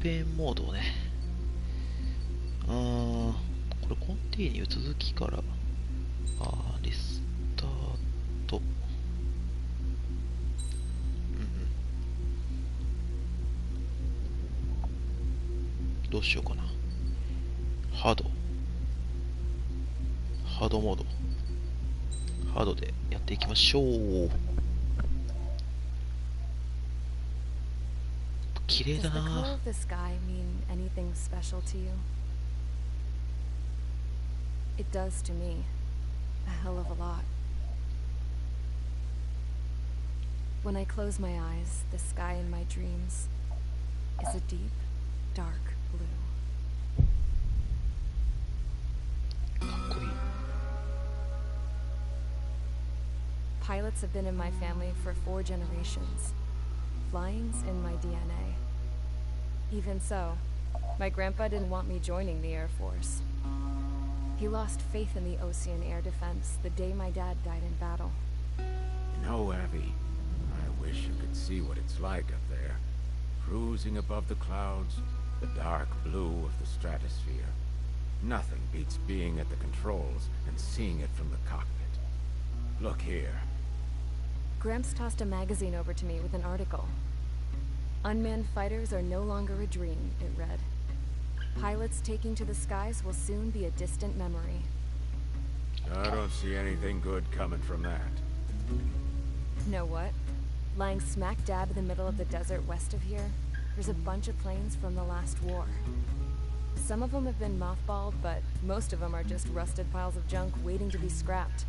ペンモードをね、これコンティニュー続きからリスタート。どうしようかな。ハードモード、ハードでやっていきましょう。綺麗だな。 Does the color of the sky mean anything special to you? It does to me. A hell of a lot. When I close my eyes, the sky in my dreams is a deep, dark blue. かっこいい。 Pilots have been in my family for 4 generations. Flying's in my DNA. Even so, my grandpa didn't want me joining the Air Force. He lost faith in the Ocean Air Defense the day my dad died in battle. You know, Abby, I wish you could see what it's like up there. Cruising above the clouds, the dark blue of the stratosphere. Nothing beats being at the controls and seeing it from the cockpit. Look here. Gramps tossed a magazine over to me with an article. Unmanned fighters are no longer a dream, it read. Pilots taking to the skies will soon be a distant memory. I don't see anything good coming from that. Know what? Lying smack dab in the middle of the desert west of here, there's a bunch of planes from the last war. Some of them have been mothballed, but most of them are just rusted piles of junk waiting to be scrapped.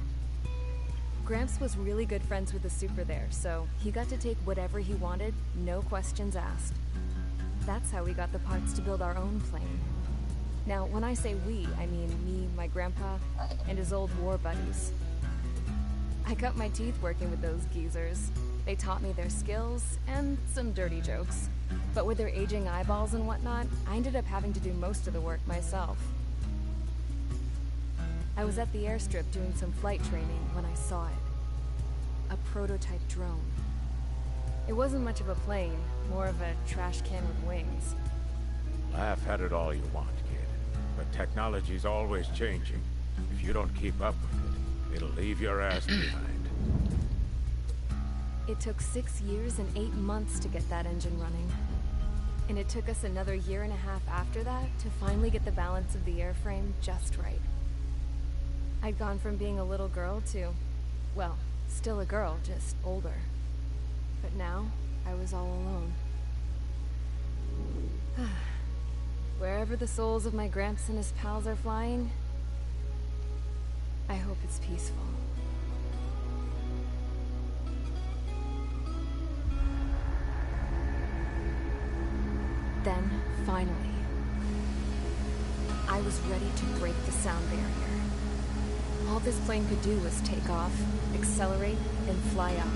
Gramps was really good friends with the super there, so he got to take whatever he wanted, no questions asked. That's how we got the parts to build our own plane. Now, when I say we, I mean me, my grandpa, and his old war buddies. I cut my teeth working with those geezers. They taught me their skills, and some dirty jokes. But with their aging eyeballs and whatnot, I ended up having to do most of the work myself. I was at the airstrip doing some flight training when I saw it. A prototype drone. It wasn't much of a plane, more of a trash can with wings. Laugh at it all you want, kid. But technology's always changing. If you don't keep up with it, it'll leave your ass behind. It took 6 years and 8 months to get that engine running. And it took us another 1.5 years after that to finally get the balance of the airframe just right. I'd gone from being a little girl to, well, still a girl, just older. But now, I was all alone. Wherever the souls of my Gramps and his pals are flying, I hope it's peaceful. Then, finally, I was ready to break the sound barrier. All this plane could do was take off, accelerate, and fly up.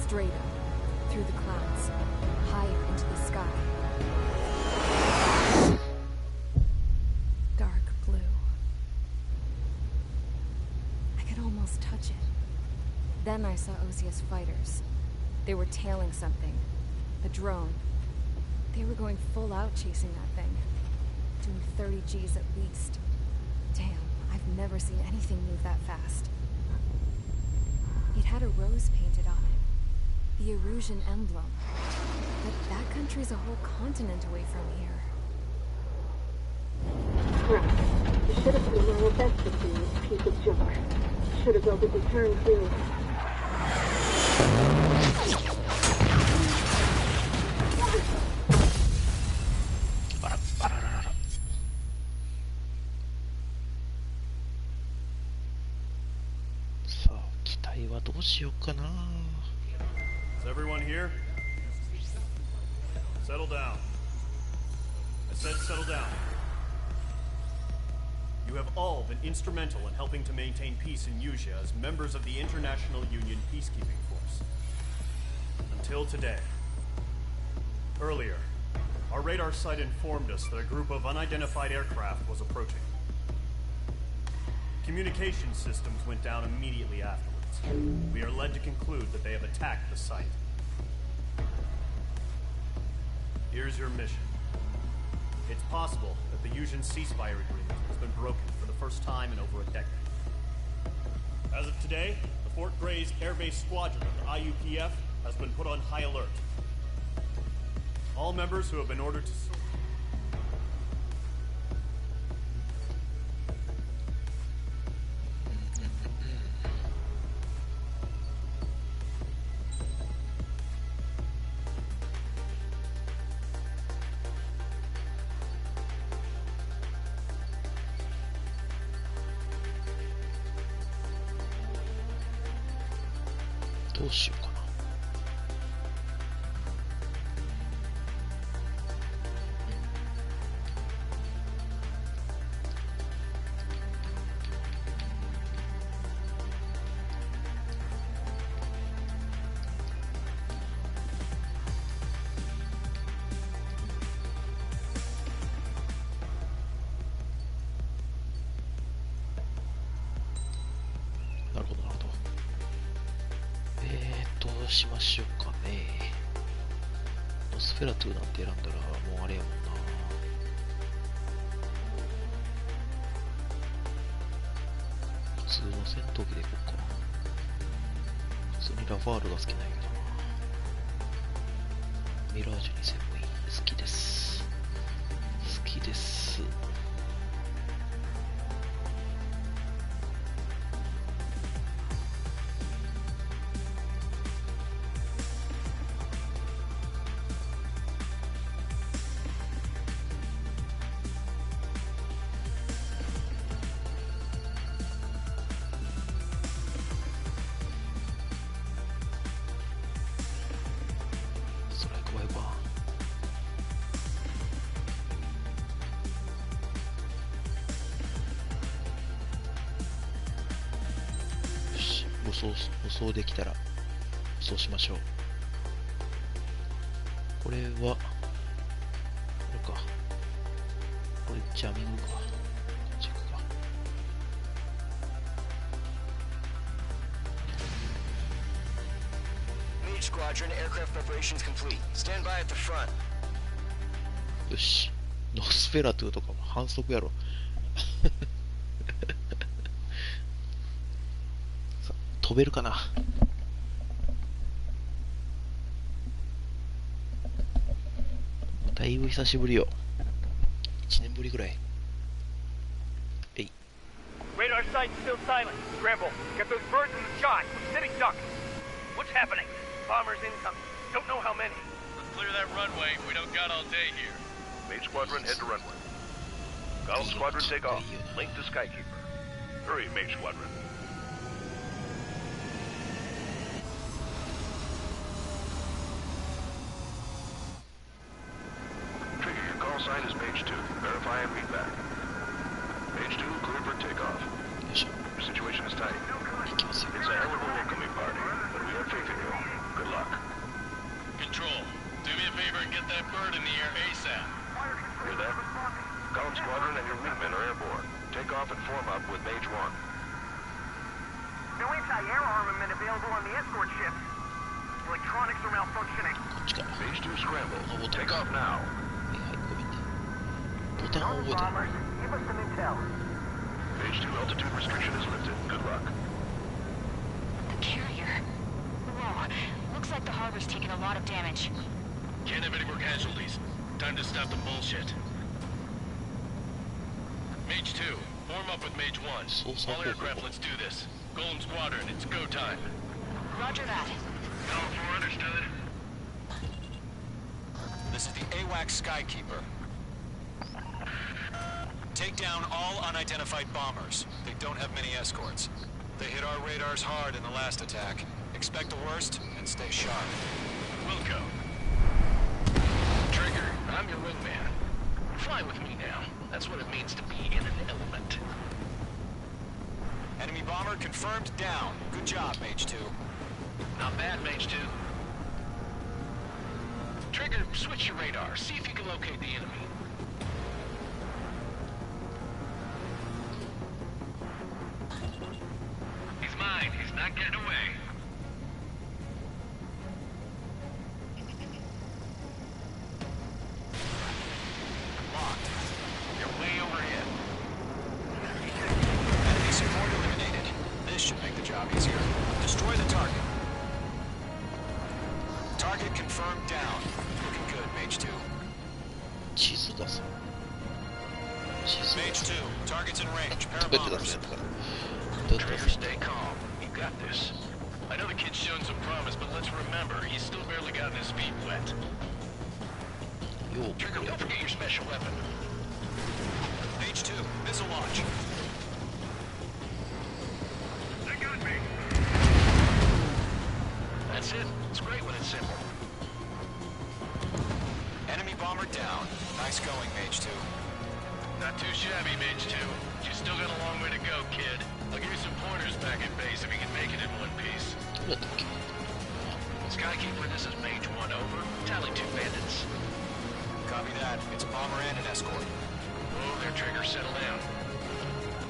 Straight up, through the clouds, higher into the sky. Dark blue. I could almost touch it. Then I saw Osius fighters. They were tailing something. A drone. They were going full out chasing that thing. Doing 30 Gs at least. Damn, I've never seen anything move that fast. It had a rose painted on it. The Erusian emblem. But that country's a whole continent away from here. Crap. You should have been doing your best to see this piece of junk. Should have built a deterrent too. はどうしようかな。 Is everyone here? Settle down. I said settle down. You have all been instrumental in helping to maintain peace in Yuja as members of the International Union Peacekeeping Force. Until today. Earlier, our radar site informed us that a group of unidentified aircraft was approaching. Communication systems went down immediately afterwards. We are led to conclude that they have attacked the site. Here's your mission. It's possible that the Yuuzhan ceasefire agreement has been broken for the first time in over a decade. As of today, the Fort Gray's Air Base Squadron of the IUPF has been put on high alert. All members who have been ordered to... どうしようかな。なるほどなるほど。どうしましょうかね。ノスフェラトゥなんて選んだらもうあれやもんな。普通の戦闘機でいこうかな。普通にラファールが好きなんやけどな。ミラージュ2000もいい。好きです。好きです。武装できたら武装しましょう。これはこれか。これジャミングか。こっち行くか。Mage Squadron, aircraft preparations complete. Stand by at the front. よし。ノスフェラトゥとかも反則やろ。飛べるかな。だいぶ久しぶりよ。1年ぶりぐらい。えい。 Radar site still silent. Scramble. Get those birds in the sky. Sitting ducks. What's happening? Bombers incoming. Don't know how many. Let's clear that runway. We don't got all day here. Mage Squadron, head to runway. Golem Squadron, take off. Link to Skykeeper. Hurry, Mage Squadron. Trigger, your call sign is Page 2. Verify and read back. Page 2, clear for takeoff. Your situation is tight. It's a hell of a welcoming party, but we have faith in you. Good luck. Control, do me a favor and get that bird in the air ASAP. Hear that? Golem Squadron and your wingmen are airborne. Take off and form up with Mage 1. No anti-air armament available on the escort ships. Electronics are malfunctioning. Page 2 scramble. Take off now. ボタンを覚えた。 Bombers, give us some intel. Page 2 altitude restriction is lifted. Good luck. The carrier. Whoa. Looks like the harbor's taken a lot of damage. Can't have any more casualties. Time to stop the bullshit. Mage 2, form up with Mage 1. All aircraft, let's do this. Golem Squadron, it's go time. Roger that. All 4 understood. This is the AWAC Skykeeper. Take down all unidentified bombers. They don't have many escorts. They hit our radars hard in the last attack. Expect the worst and stay sharp. Wilco. Trigger, I'm your wingman. Fly with me now. That's what it means to be in an element. Enemy bomber confirmed down. Good job, Mage 2. Not bad, Mage 2. Trigger, switch your radar. See if you can locate the enemy. He's mine. He's not getting away. Locked. You're way overhead. Enemy support eliminated. This should make the job easier. Destroy the target. Target confirmed down. Looking good, Mage 2. 地図だぞ。地図 Mage 2, target's in range. 食べてたん Parabombers. だから。 Trigger, stay calm. You got this. I know the kid's shown some promise, but let's remember, he's still barely gotten his feet wet. Trigger, don't forget your special weapon. Mage 2, missile launch. They got me. That's it. It's great when it's simple. Enemy bomber down. Nice going, Mage 2. Not too shabby, Mage 2. You still got a long way to go, kid. I'll give you some pointers back at base if you can make it in one piece. Skykeeper, this is Mage 1, over. Tally 2 bandits. Copy that. It's a bomber and an escort. Oh, their Trigger, settle down.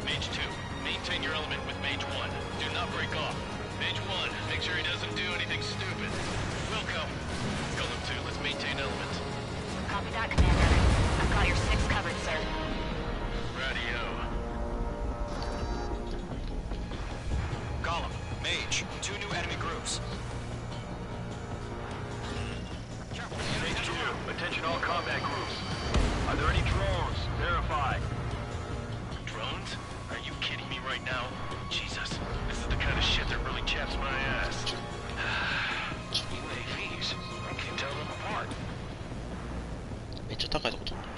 Mage 2, maintain your element with Mage 1. Do not break off. Mage 1, make sure he doesn't do anything stupid. Wilco. Golem 2, let's maintain element. Copy that, Commander. I've got your 6 covered, sir. Radio. Golem, Mage, 2 new enemy groups. Mage 2, attention all combat groups. Are there any drones? Verify. Drones? Are you kidding me right now? Jesus, this is the kind of shit that really chaps my ass. UAVs, I can't tell them apart. めっちゃ高いとこ飛んだな。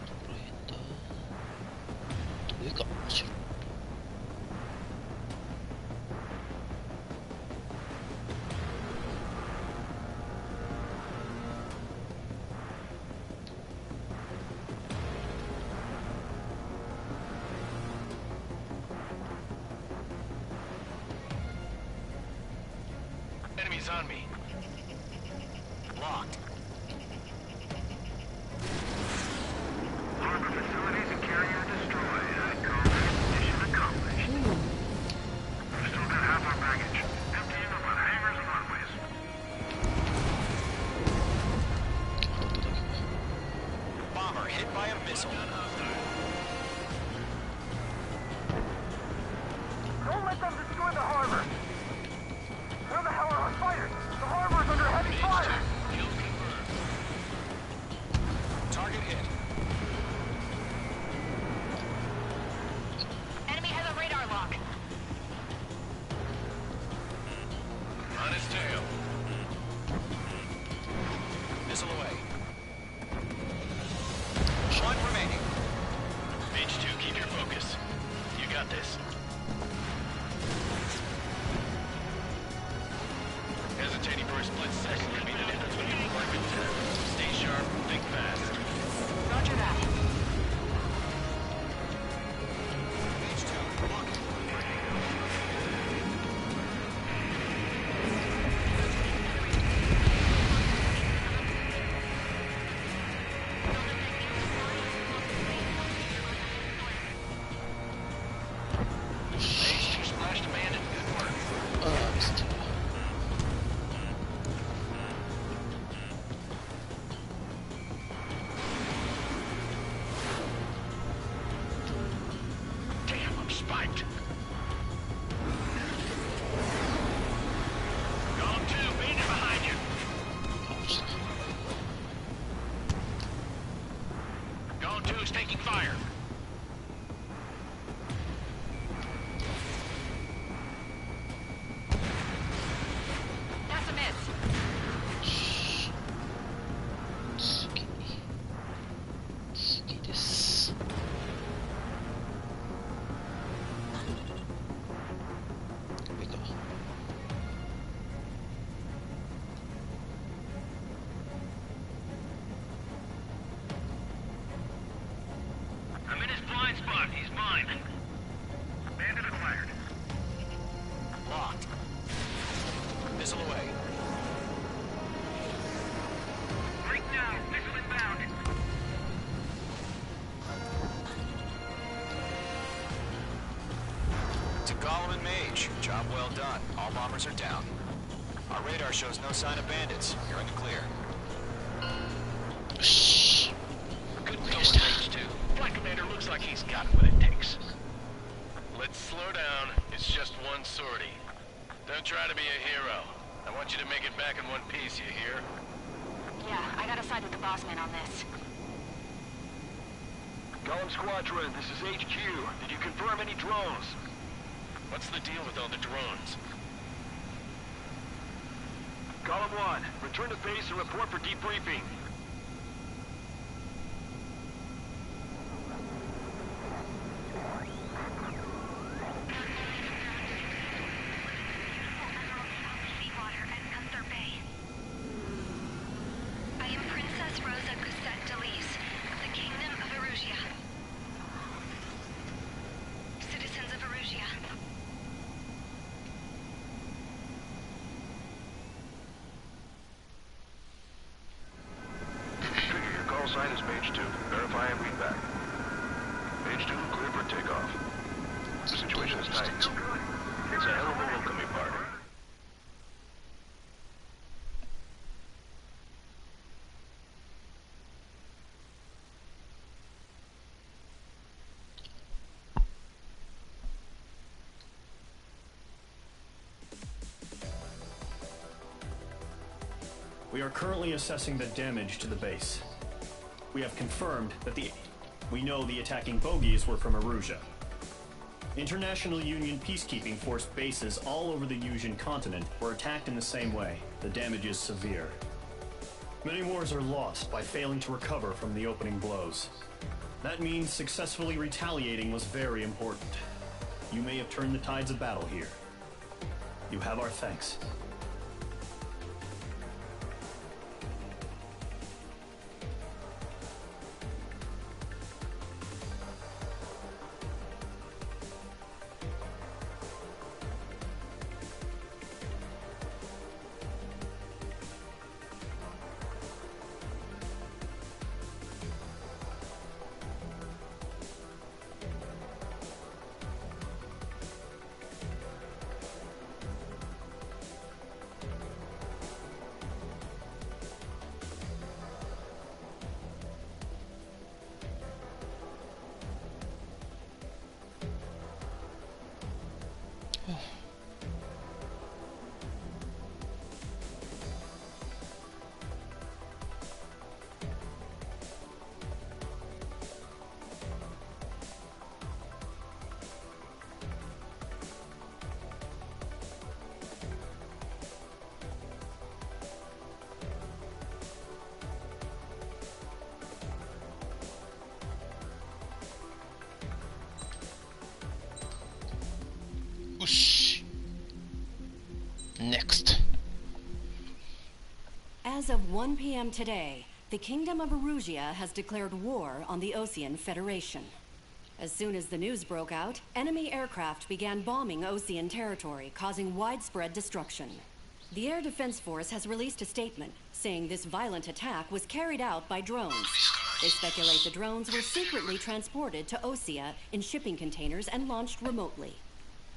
どこら辺だ？上か、後ろ。Enemies on me. Locked. Harbor facilities and carrier destroyed. I call that mission accomplished. We still got half our baggage. Emptying of our hangars and runways. Bomber hit by a missile. Don't let them destroy the harbor! Where the hell are our fighters? The harbor is under heavy fire! Target hit. Enemy has a radar lock. On his tail. Missile away. One remaining. Mage 2, keep your focus. You got this. Hesitating for a split second could be the difference between life and death. Stay sharp, think fast. Roger that. Mage 2, locked. Mage 2 splashed a bandit. Good work. ああ、ミスった。Damn, I'm spiked. Golem 2, bandit behind you. あ、落ちた。 Golem 2 is taking fire. That's a miss. 次。次です。Gollum and Mage, job well done. All bombers are down. Our radar shows no sign of bandits. You're in the clear. Shh. Good going, Mage 2. Black Commander looks like he's got what it takes. Let's slow down. It's just one sortie. Don't try to be a hero. I want you to make it back in one piece, you hear? Yeah, I gotta side with the boss man on this. Gollum Squadron, this is HQ. Did you confirm any drones? What's the deal with all the drones? Gollum 1, return to base and report for debriefing. Sign is Mage 2. Verify and read back. Mage 2, clear for takeoff. The situation is tight. It's a hell of a welcoming party. We are currently assessing the damage to the base. We have confirmed that we know the attacking bogies were from Erusia. International Union peacekeeping force bases all over the Yusian continent were attacked in the same way. The damage is severe. Many wars are lost by failing to recover from the opening blows. That means successfully retaliating was very important. You may have turned the tides of battle here. You have our thanks. Next. As of 1 p.m. today, the Kingdom of Erusia has declared war on the Osean Federation. As soon as the news broke out, enemy aircraft began bombing Osean territory, causing widespread destruction. The Air Defense Force has released a statement saying this violent attack was carried out by drones. They speculate the drones were secretly transported to Osea in shipping containers and launched remotely.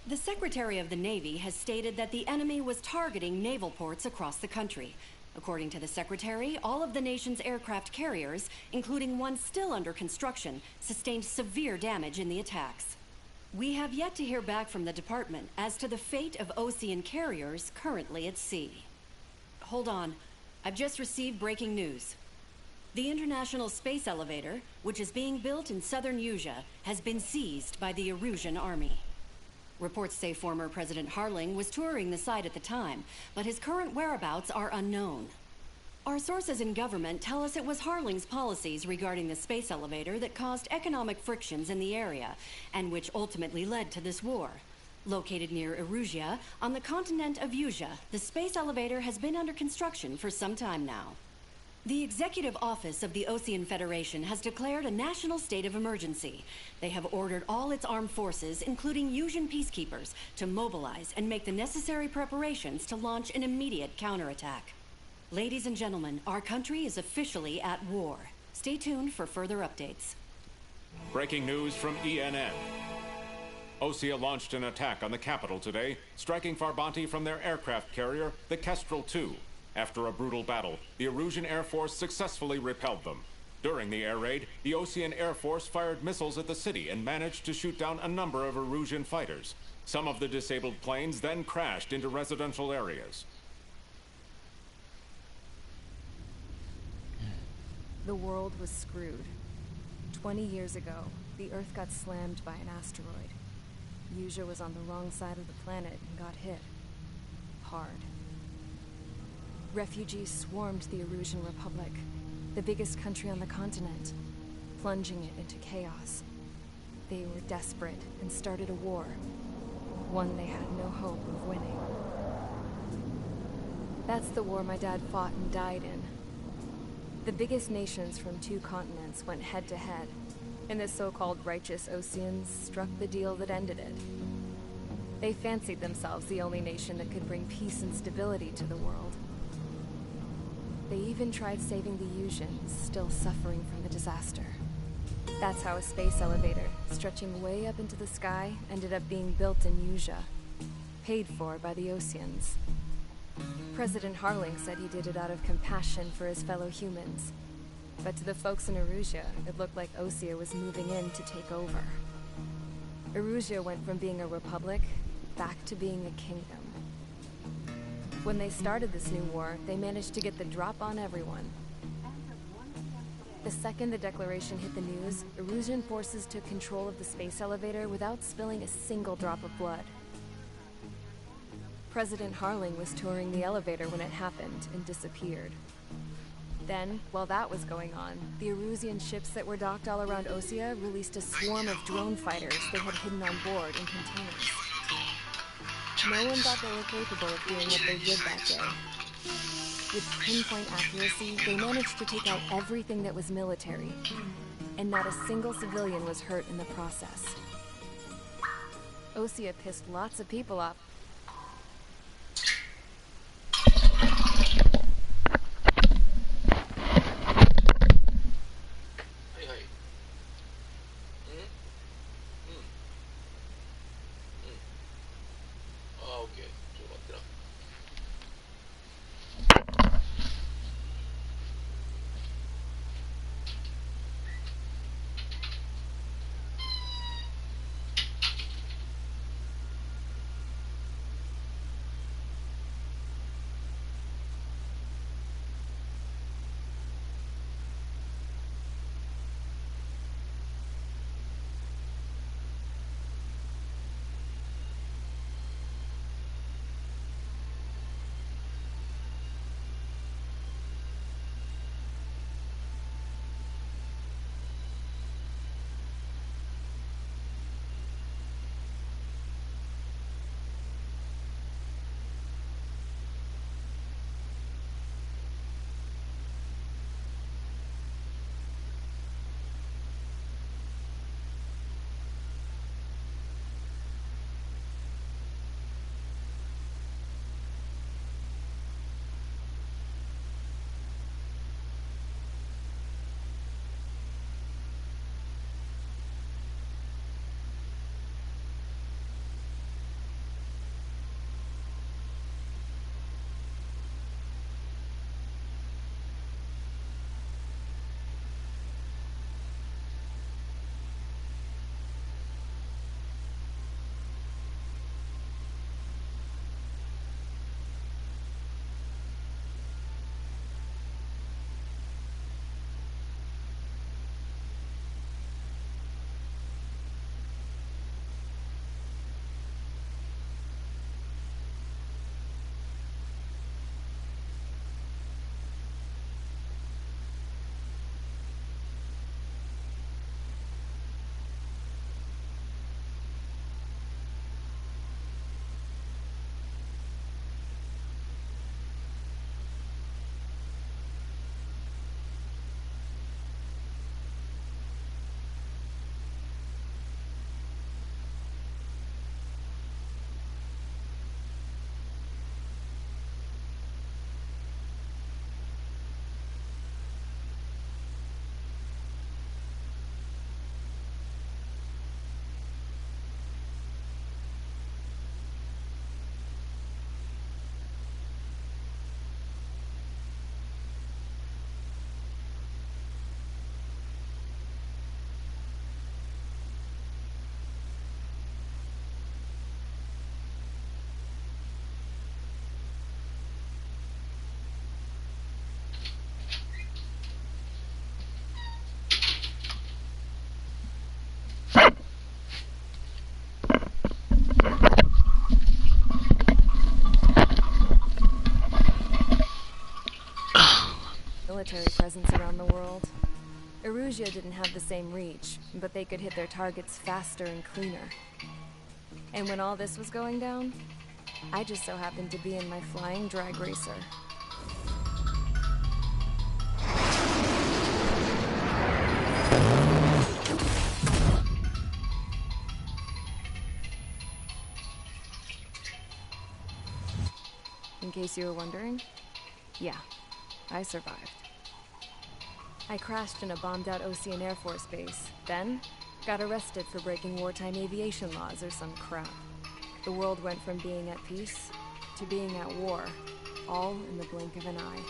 The Secretary of the Navy has stated that the enemy was targeting naval ports across the country. According to the Secretary, all of the nation's aircraft carriers, including one still under construction, sustained severe damage in the attacks. We have yet to hear back from the department as to the fate of Osean carriers currently at sea. Hold on. I've just received breaking news. The International Space Elevator, which is being built in southern Yusia, has been seized by the Erusian army. Reports say former President Harling was touring the site at the time, but his current whereabouts are unknown. Our sources in government tell us it was Harling's policies regarding the space elevator that caused economic frictions in the area, and which ultimately led to this war. Located near Erusia, on the continent of Yusia, the space elevator has been under construction for some time now. The Executive Office of the Osean Federation has declared a national state of emergency. They have ordered all its armed forces, including Yusian peacekeepers, to mobilize and make the necessary preparations to launch an immediate counterattack. Ladies and gentlemen, our country is officially at war. Stay tuned for further updates. Breaking news from ENN. Osea launched an attack on the capital today, striking Farbanti from their aircraft carrier, the Kestrel II. After a brutal battle, the Erusian Air Force successfully repelled them. During the air raid, the Osean Air Force fired missiles at the city and managed to shoot down a number of Erusian fighters. Some of the disabled planes then crashed into residential areas. The world was screwed. 20 years ago, the Earth got slammed by an asteroid. Usha was on the wrong side of the planet and got hit. Hard. Refugees swarmed the Erusian Republic, the biggest country on the continent, plunging it into chaos. They were desperate and started a war, one they had no hope of winning. That's the war my dad fought and died in. The biggest nations from 2 continents went head-to-head, and the so-called righteous Oseans struck the deal that ended it. They fancied themselves the only nation that could bring peace and stability to the world. They even tried saving the Usians, still suffering from the disaster. That's how a space elevator, stretching way up into the sky, ended up being built in Usha, paid for by the Oseans. President Harling said he did it out of compassion for his fellow humans. But to the folks in Erusia, it looked like Osea was moving in to take over. Erusia went from being a republic back to being a kingdom. When they started this new war, they managed to get the drop on everyone. The second the declaration hit the news, Erusian forces took control of the space elevator without spilling a single drop of blood. President Harling was touring the elevator when it happened and disappeared. Then, while that was going on, the Erusian ships that were docked all around Osea released a swarm of drone fighters they had hidden on board in containers. No one thought they were capable of doing what they did that day. With pinpoint accuracy, they managed to take out everything that was military, and not a single civilian was hurt in the process. Osea pissed lots of people off. military presence around the world. Erusia didn't have the same reach, but they could hit their targets faster and cleaner. And when all this was going down, I just so happened to be in my flying drag racer. In case you were wondering, yeah, I survived. I crashed in a bombed-out Ocean Air Force base, then got arrested for breaking wartime aviation laws or some crap. The world went from being at peace to being at war, all in the blink of an eye.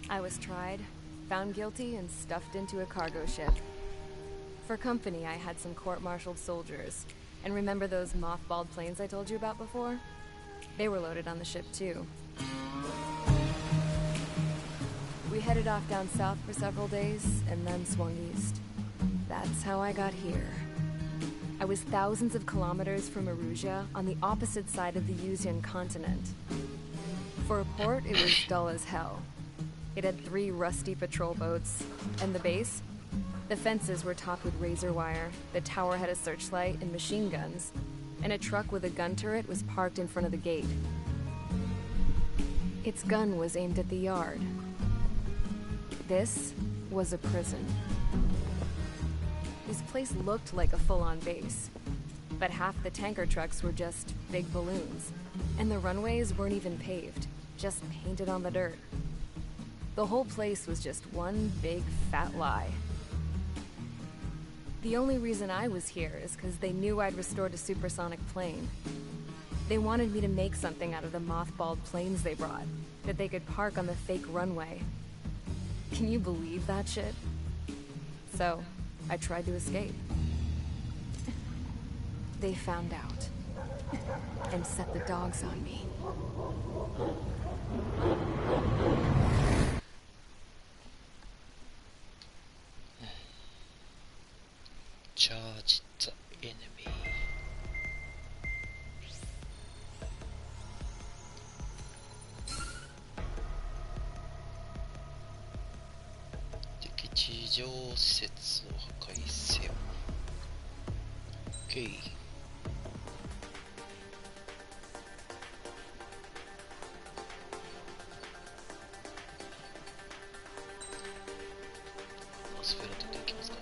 I was tried, found guilty, and stuffed into a cargo ship. For company, I had some court-martialed soldiers. And remember those mothballed planes I told you about before? They were loaded on the ship, too. We headed off down south for several days, and then swung east. That's how I got here. I was thousands of kilometers from Erusia, on the opposite side of the Yuzian continent. For a port, it was dull as hell. It had 3 rusty patrol boats. And the base? The fences were topped with razor wire, the tower had a searchlight and machine guns, and a truck with a gun turret was parked in front of the gate. Its gun was aimed at the yard. This was a prison. This place looked like a full-on base, but half the tanker trucks were just big balloons, and the runways weren't even paved, just painted on the dirt. The whole place was just one big fat lie. The only reason I was here is because they knew I'd restored a supersonic plane. They wanted me to make something out of the mothballed planes they brought, that they could park on the fake runway. Can you believe that shit? So, I tried to escape. They found out, and set the dogs on me. Charge the enemy.敵地上施設を破壊せよ。OK。スフェラ取っていきますか。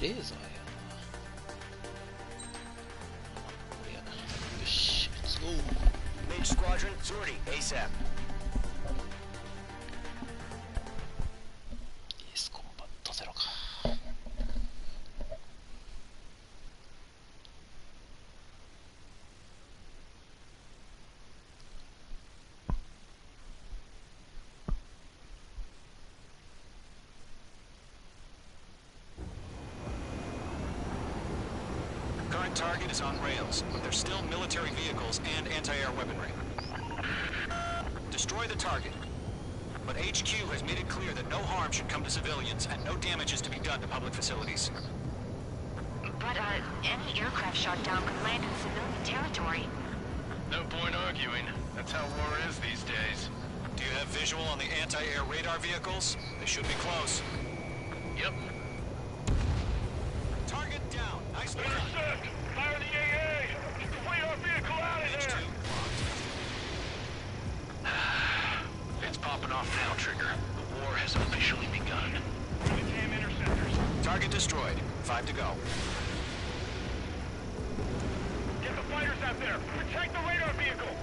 レーザーやな。これやな。よし、レッツゴー。Mage Squadron, sortie, ASAP. エースコンバットゼロか。Current target is on rails, but there's still military vehicles and anti-air weaponry. Destroy the target. But HQ has made it clear that no harm should come to civilians and no damage is to be done to public facilities. But, any aircraft shot down could land in civilian territory. No point arguing. That's how war is these days. Do you have visual on the anti-air radar vehicles? They should be close. Yep. Target down. Nice work. Intercept! Fire the AA! Get the radar vehicle out of H2 there! It's popping off now, Trigger. The war has officially begun. The damn interceptors! Target destroyed. 5 to go. Get the fighters out there! Protect the radar vehicle!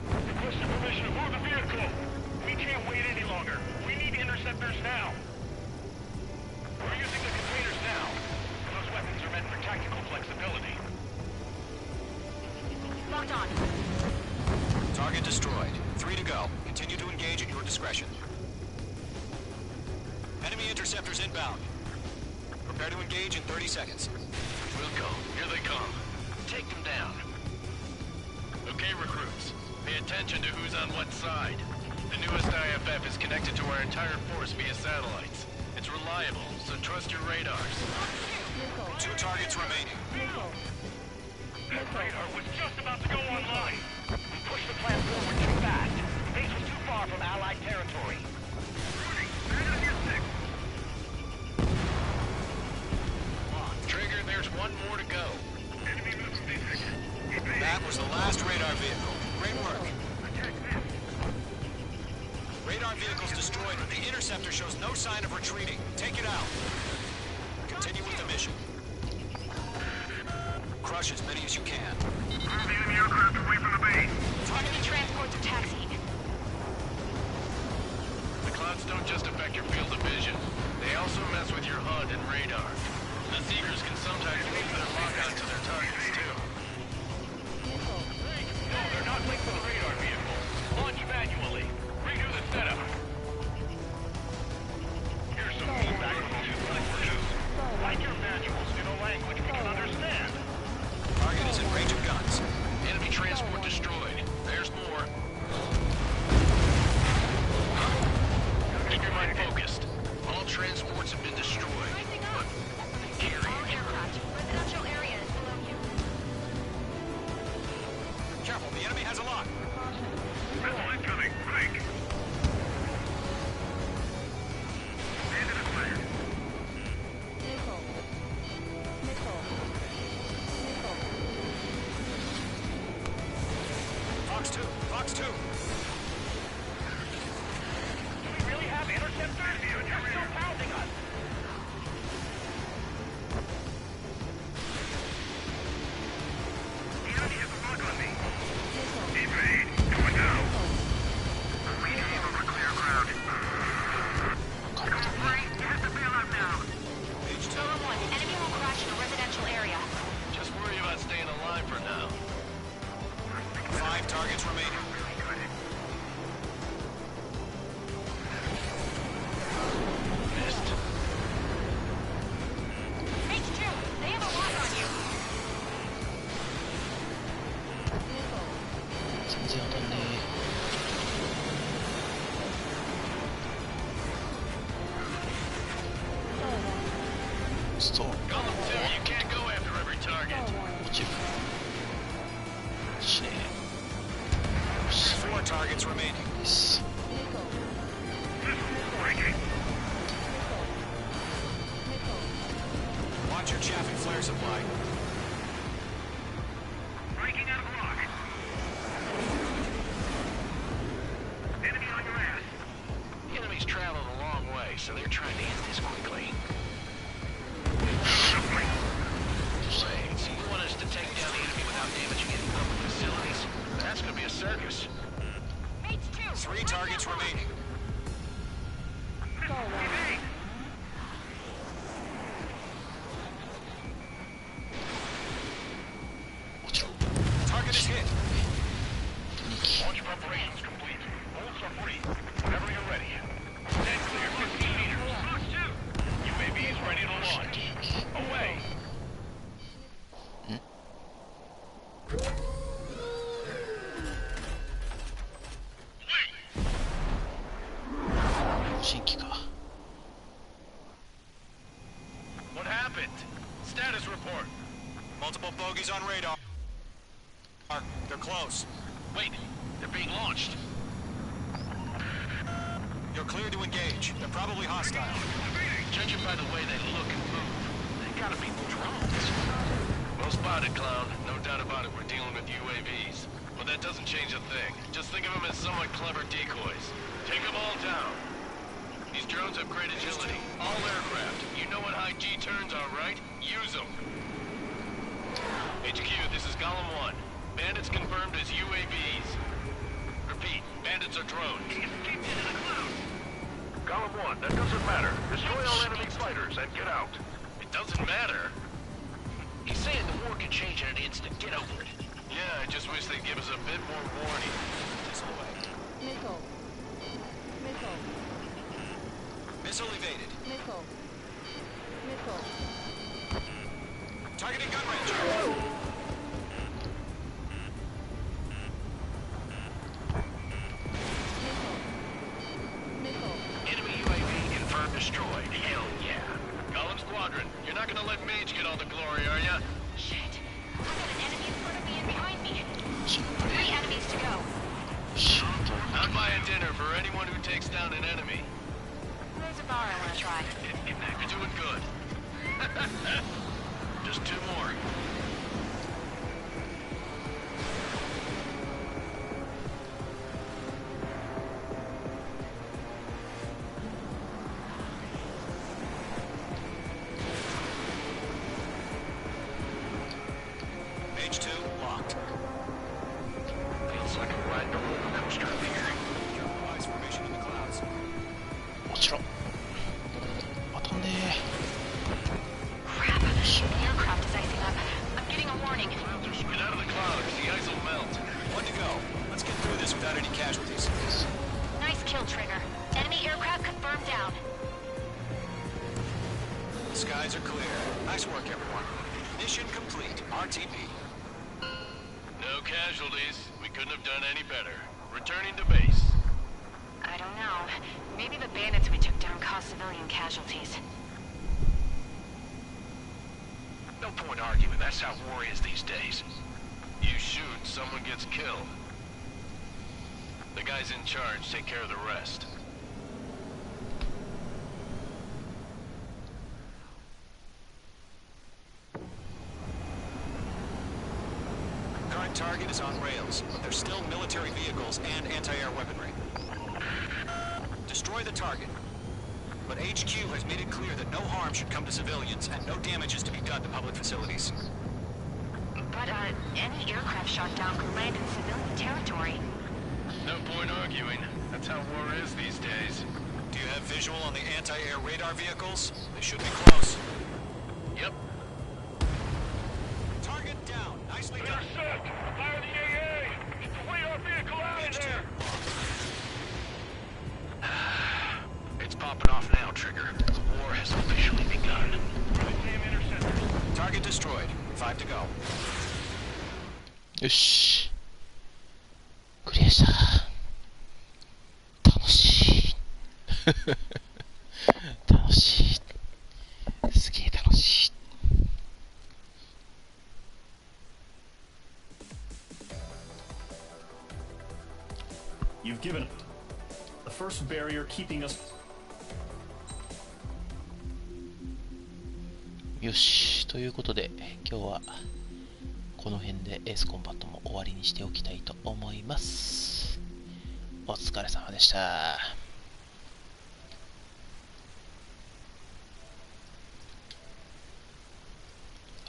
Requesting permission to move the vehicle! We can't wait any longer. We need interceptors now. We're using the containers now. Those weapons are meant for tactical flexibility. Locked on. Target destroyed. 3 to go. Continue to engage at your discretion. Enemy interceptors Hostiles inbound. Prepare to engage in 30 seconds. We'll go. Here they come. Take them down. Okay, recruits. Pay attention to who's on what side. The newest IFF is connected to our entire force via satellites. It's reliable, so trust your radars. 2 targets remaining. That radar was just about to go online. We pushed the plan forward too fast. Base was too far from Allied territory. Trigger, there's one more to go. That was the last radar vehicle. Great work. Radar vehicle's destroyed, but the interceptor shows no sign of retreating. Take it out. Continue with the mission. Crush as many as you can. Move the enemy aircraft away from the base. Enemy transports are taxiing. The clouds don't just affect your field of vision. They also mess with your HUD and radar. The Seekers can sometimes lose their lockout to their targets, too. No, they're not linked to the radar vehicle. Launch manually. Redo the setup. Here's some feedback from the 2 languages. Write your manuals in a language we can understand. Target is in range of guns. Enemy transport destroyed. There's more. Keep your mind focused. All transports have been destroyed. But All aircraft. Residential area is below you. Careful, the enemy has a lock. Missile incoming. Break. Bandit is clear. Fox 2. Fox 2. Do we really have interceptors? They're still pounding us. The enemy has a lock on me. Evade. Going down. We aim over clear ground. Right, you have to bail out now. Page 2. Solo 1, enemy will crash in a residential area. just worry about staying alive for now. 5 targets remaining. Missed. H2, they have a lock on you. 전지 얻었네. 스톱. Golem 2, you can't go after every target. 어찌. 쉣. 4 targets remaining. 나이스. Watch your chaff and flare supply. Breaking out of the lock. Enemy on your ass. The enemy's traveled a long way, so they're trying to end this quickly. Wait, so you want us to take down the enemy without damaging any public facilities? That's gonna be a circus. Mates 2, 3 targets remaining. Evade. 어디로? Target is hit. Launch preparations complete. Bolts are free. Whenever you're ready. Stand clear 15 meters. Fox 2. UAV is ready to launch. Away. 신기가. What happened? Status report. Multiple bogeys on radar. They're close. Wait, they're being launched. You're cleared to engage. They're probably hostile. Judging by the way they look and move, they gotta be drones. Well spotted, Clown. No doubt about it, we're dealing with UAVs. But that doesn't change a thing. Just think of them as somewhat clever decoys. Take them all down. These drones have great agility. All aircraft. You know what high G turns are, right? Use them. HQ, this is Golem 1. Bandits confirmed as UAVs. Repeat, bandits are drones. Escaped into the clouds. Golem 1, that doesn't matter. Destroy all enemy fighters and get out. It doesn't matter. He's saying the war could change in an instant. Get over it. Yeah, I just wish they'd give us a bit more warning. This way. Missile evaded. Targeting gun range. Enemy UAV confirmed destroyed. Hell yeah. Column Squadron, you're not gonna let Mage get all the glory, are ya? Shit. I got an enemy in front of me and behind me. 3 enemies to go. I'd buy a dinner for anyone who takes down an enemy. There's a bar I want to try. You're doing good. Just 2 more. Page 2 locked. Feels like a ride the roller coaster up here. Eyes formation in the clouds. 落ちろ。当たんね Crap. The aircraft is icing up. I'm getting a warning. Get out of the clouds. The ice will melt. 1 to go. Let's get through this without any casualties. Nice kill, Trigger. Enemy aircraft confirmed down. Skies are clear. Nice work, everyone. Mission complete. RTB. No casualties. We couldn't have done any better. Returning to base. I don't know. Maybe the bandits we took down caused civilian casualties. No point arguing. That's how war is these days. You shoot, someone gets killed. The guys in charge take care of the rest. Current target is on rails, but there's still military vehicles and anti-air weaponry. Destroy the target. But HQ has made it clear that no harm should come to civilians and no damage is to be done to public facilities. But, any aircraft shot down could land in civilian territory. No point arguing. That's how war is these days. Do you have visual on the anti-air radar vehicles? They should be close. Yep. Target down. Nicely done. Intercept! Fire the AA! Get the radar vehicle out of there! It's popping off now, Trigger. The war has officially begun. Damn interceptors! Target destroyed. 5 to go. よし。クリアした。楽しい。楽しい。すげえ楽しい。You've given the first barrier keeping us. よし。ということで、今日はこの辺でエースコンバットも終わりにしておきたいと思います。お疲れ様でした。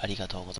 ありがとうございます。